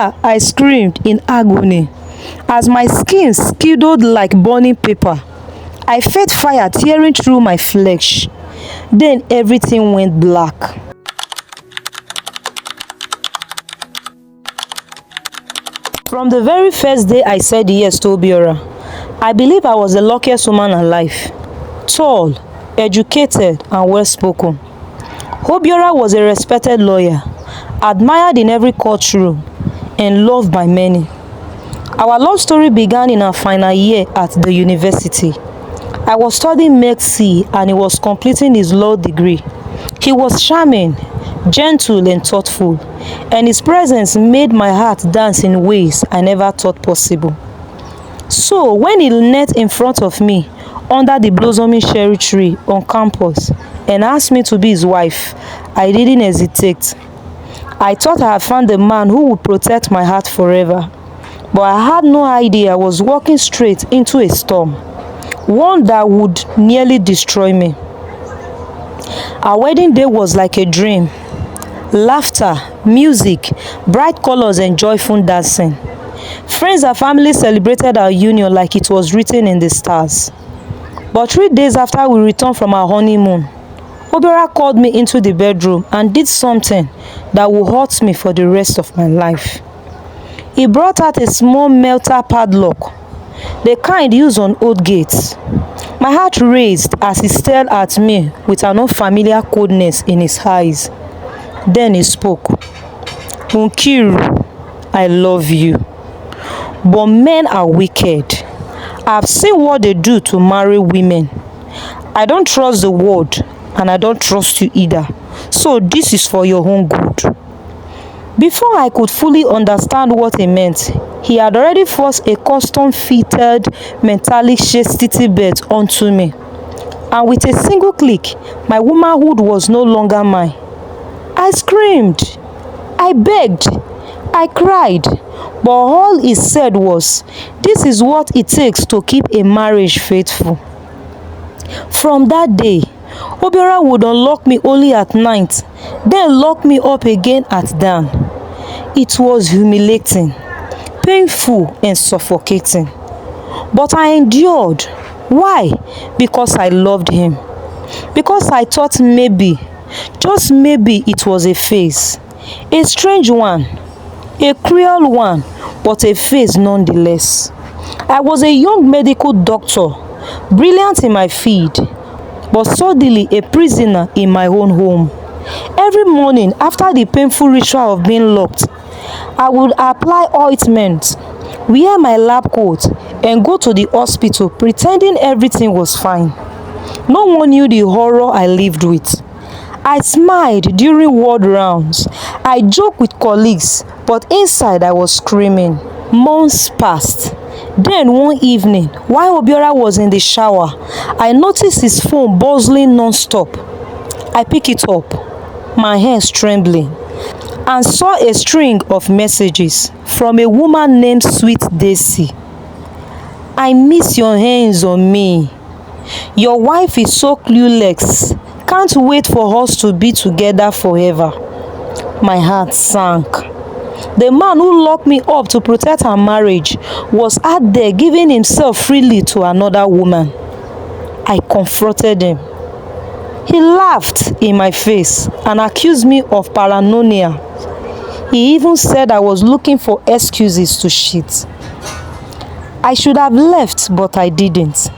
"Ah!" I screamed in agony as my skin skiddled like burning paper. I felt fire tearing through my flesh. Then everything went black. From the very first day I said yes to Obiora, I believe I was the luckiest woman alive. Tall, educated, and well-spoken. Obiora was a respected lawyer, admired in every courtroom, and loved by many. Our love story began in our final year at the university. I was studying medicine and he was completing his law degree. He was charming, gentle, and thoughtful, and his presence made my heart dance in ways I never thought possible. So when he knelt in front of me under the blossoming cherry tree on campus and asked me to be his wife, I didn't hesitate. I thought I had found the man who would protect my heart forever, but I had no idea I was walking straight into a storm, one that would nearly destroy me. Our wedding day was like a dream. Laughter, music, bright colors, and joyful dancing. Friends and family celebrated our union like it was written in the stars. But 3 days after we returned from our honeymoon, Obiora called me into the bedroom and did something that will haunt me for the rest of my life. He brought out a small metal padlock, the kind used on old gates. My heart raced as he stared at me with an unfamiliar coldness in his eyes. Then he spoke. "Nkiru, I love you. But men are wicked. I've seen what they do to marry women. I don't trust the word, and I don't trust you either. So this is for your own good." Before I could fully understand what he meant, he had already forced a custom-fitted metallic chastity belt onto me. And with a single click, my womanhood was no longer mine. I screamed. I begged. I cried. But all he said was, "This is what it takes to keep a marriage faithful." From that day, Obiora would unlock me only at night, then lock me up again at dawn. It was humiliating, painful, and suffocating. But I endured. Why? Because I loved him. Because I thought maybe, just maybe, it was a phase. A strange one, a cruel one, but a phase nonetheless. I was a young medical doctor, brilliant in my field, but suddenly a prisoner in my own home. Every morning after the painful ritual of being locked, I would apply ointment, wear my lab coat, and go to the hospital pretending everything was fine. No one knew the horror I lived with. I smiled during ward rounds. I joked with colleagues, but inside I was screaming. Months passed. Then one evening, while Obiora was in the shower, I noticed his phone buzzing non-stop. I picked it up, my hands trembling, and saw a string of messages from a woman named Sweet Daisy. "I miss your hands on me. Your wife is so clueless. Can't wait for us to be together forever." My heart sank. The man who locked me up to protect our marriage was out there giving himself freely to another woman. I confronted him. He laughed in my face and accused me of paranoia. He even said I was looking for excuses to cheat. I should have left, but I didn't,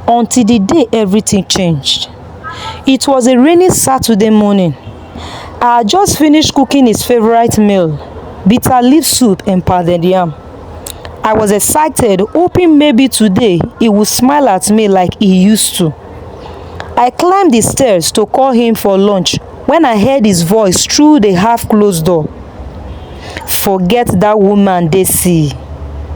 until the day everything changed. It was a rainy Saturday morning. I had just finished cooking his favorite meal, bitter leaf soup and pounded yam. I was excited, hoping maybe today he would smile at me like he used to. I climbed the stairs to call him for lunch when I heard his voice through the half-closed door. "Forget that woman, Daisy.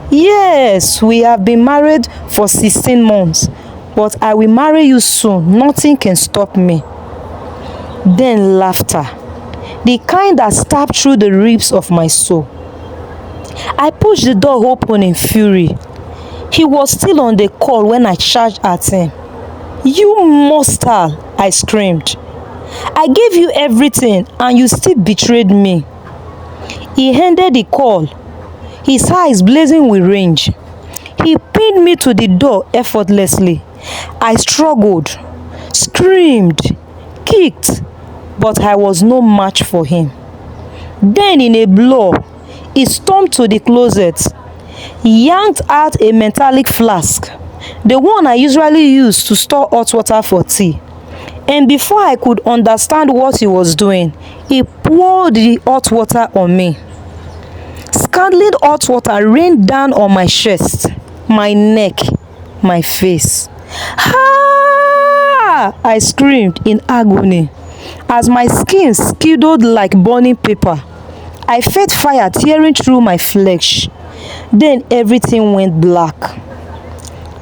Yes, we have been married for 16 months, but I will marry you soon. Nothing can stop me." Then laughter, the kind that stabbed through the ribs of my soul. I pushed the door open in fury. He was still on the call when I charged at him. "You monster!" I screamed. "I gave you everything and you still betrayed me." He ended the call, his eyes blazing with rage. He pinned me to the door effortlessly. I struggled, screamed, kicked, but I was no match for him. Then in a blow, he stormed to the closet, yanked out a metallic flask, the one I usually use to store hot water for tea. And before I could understand what he was doing, he poured the hot water on me. Scalding hot water rained down on my chest, my neck, my face. Ah! I screamed in agony as my skin skiddled like burning paper. I felt fire tearing through my flesh. Then everything went black.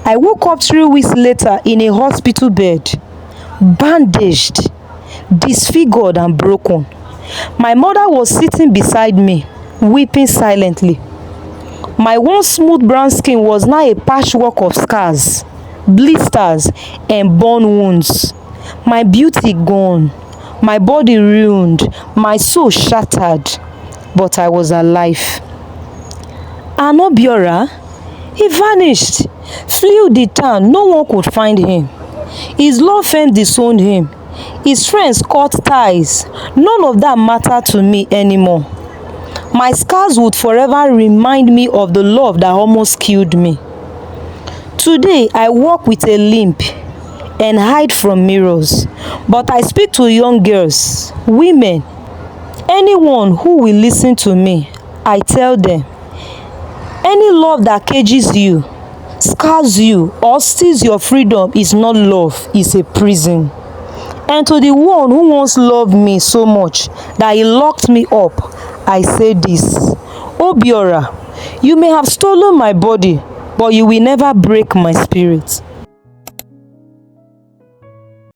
I woke up 3 weeks later in a hospital bed, bandaged, disfigured and broken. My mother was sitting beside me, weeping silently. My once smooth brown skin was now a patchwork of scars, blisters and burn wounds. My beauty gone, my body ruined, my soul shattered, but I was alive. And Obiora, he vanished, flew the town, no one could find him. His law firm disowned him. His friends cut ties. None of that mattered to me anymore. My scars would forever remind me of the love that almost killed me. Today, I walk with a limp and hide from mirrors. But I speak to young girls, women, anyone who will listen to me. I tell them, any love that cages you, scars you, or steals your freedom is not love, it's a prison. And to the one who once loved me so much that he locked me up, I say this: Obiora, you may have stolen my body, but you will never break my spirit.